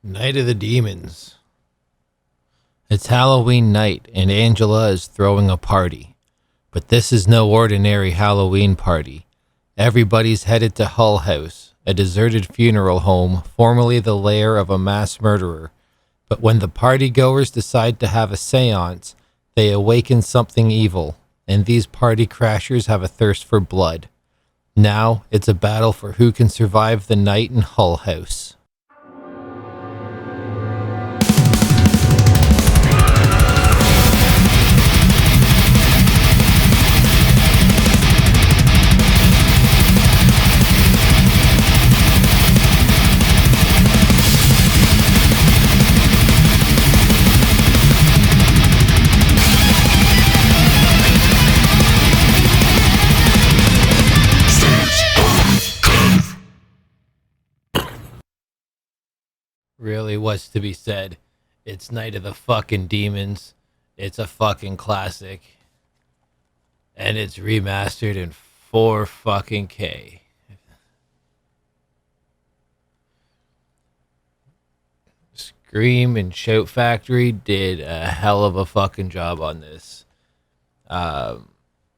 Night of the Demons. It's Halloween night and Angela is throwing a party. But this is no ordinary Halloween party. Everybody's headed to Hull House, a deserted funeral home formerly the lair of a mass murderer. But when the partygoers decide to have a seance, they awaken something evil, and these party crashers have a thirst for blood. Now it's a battle for who can survive the night in Hull House. Really, what's to be said? It's Night of the fucking Demons. It's a fucking classic. And it's remastered in 4 fucking K. Scream and Shout Factory did a hell of a fucking job on this.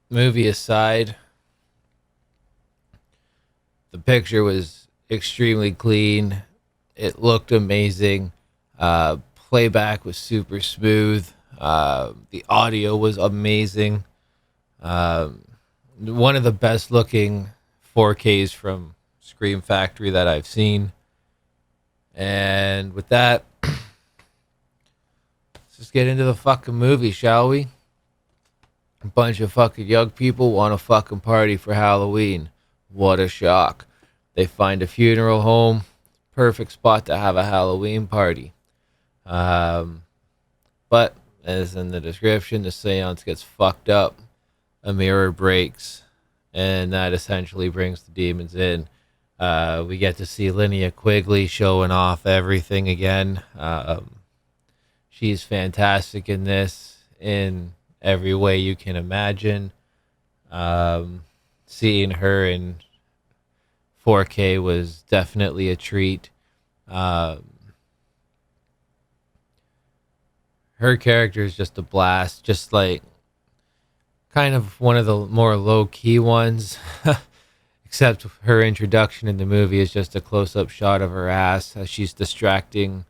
Movie aside, the picture was extremely clean. It looked amazing. Playback was super smooth. The audio was amazing. One of the best looking 4Ks from Scream Factory that I've seen. And with that, let's just get into the fucking movie, shall we? A bunch of fucking young people want to fucking party for Halloween. What a shock. They find a funeral home. Perfect spot to have a Halloween party. But as in the description, the seance gets fucked up. A mirror breaks, and that essentially brings the demons in. We get to see Linnea Quigley showing off everything again. She's fantastic in this in every way you can imagine. Seeing her in 4K was definitely a treat. Her character is just a blast, just like kind of one of the more low-key ones. Except her introduction in the movie is just a close-up shot of her ass as she's distracting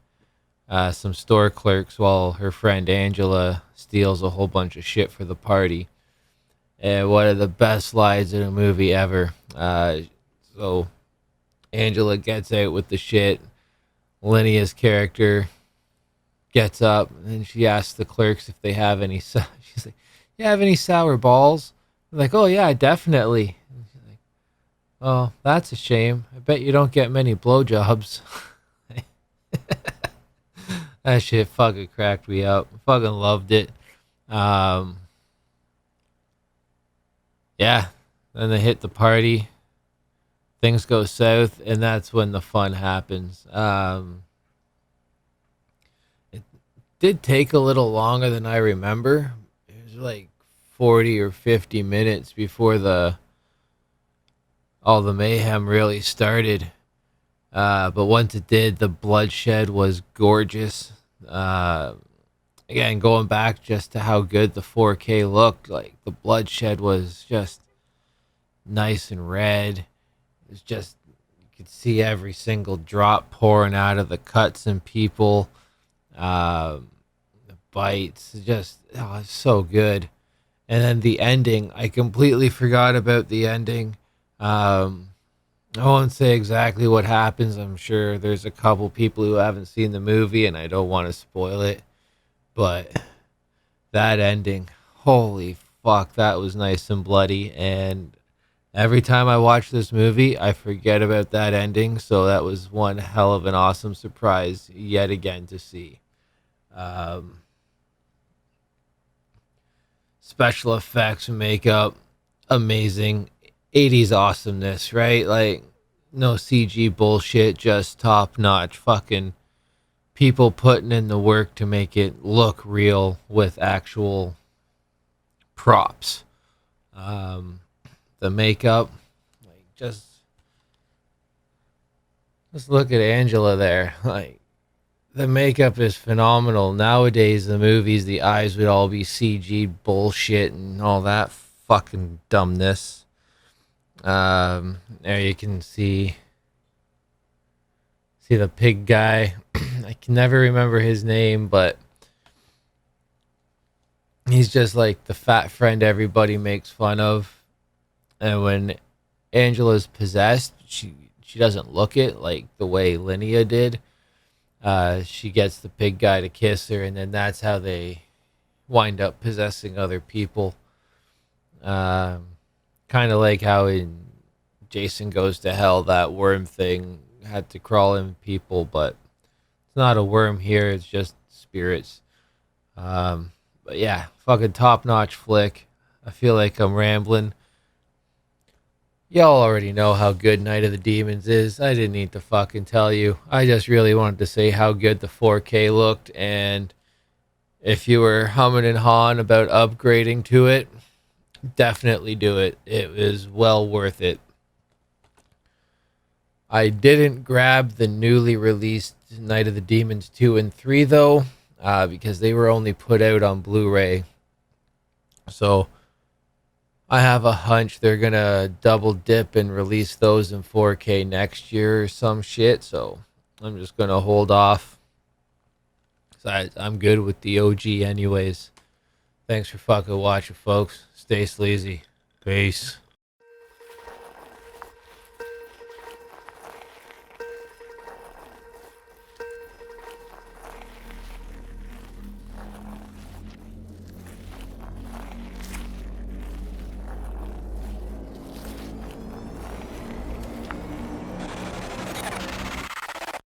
some store clerks while her friend Angela steals a whole bunch of shit for the party. And one of the best lines in a movie ever. So Angela gets out with the shit. Linnea's character gets up and she asks the clerks if they have any. She's like, "You have any sour balls?" They're like, "Oh yeah, definitely." And she's like, "Oh, that's a shame. I bet you don't get many blowjobs." That shit fucking cracked me up. Fucking loved it. Yeah. Then they hit the party. Things go south, and that's when the fun happens. It did take a little longer than I remember. It was like 40 or 50 minutes before all the mayhem really started. But once it did, the bloodshed was gorgeous. Again, going back just to how good the 4K looked, like the bloodshed was just nice and red. It's just, you could see every single drop pouring out of the cuts and people, the bites. It's so good. And then the ending, I completely forgot about the ending. I won't say exactly what happens. I'm sure there's a couple people who haven't seen the movie, and I don't want to spoil it. But that ending, holy fuck, that was nice and bloody. And every time I watch this movie, I forget about that ending. So that was one hell of an awesome surprise yet again to see. Special effects and makeup, amazing. 80s awesomeness, right? Like, no CG bullshit, just top notch fucking people putting in the work to make it look real with actual props. The makeup, like, just look at Angela there. Like, The makeup is phenomenal. Nowadays, the movies, the eyes would all be CG bullshit and all that fucking dumbness. There you can see the pig guy. I can never remember his name, but he's just like the fat friend everybody makes fun of. And when Angela's possessed, she doesn't look it like the way Linnea did. She gets the pig guy to kiss her, and then that's how they wind up possessing other people. Um, Kind of like how in Jason Goes to Hell, that worm thing had to crawl in people, but it's not a worm here. It's just spirits. But yeah, fucking top notch flick. I feel like I'm rambling. Y'all already know how good Night of the Demons is. I didn't need to fucking tell you. I just really wanted to say how good the 4K looked, and if you were humming and hawing about upgrading to it, definitely do it. It was well worth it. I didn't grab the newly released Night of the Demons 2 and 3 though, because they were only put out on Blu-ray. So I have a hunch they're gonna double dip and release those in 4K next year or some shit. So I'm just gonna hold off. I'm good with the OG anyways. Thanks for fucking watching, folks. Stay sleazy. Peace.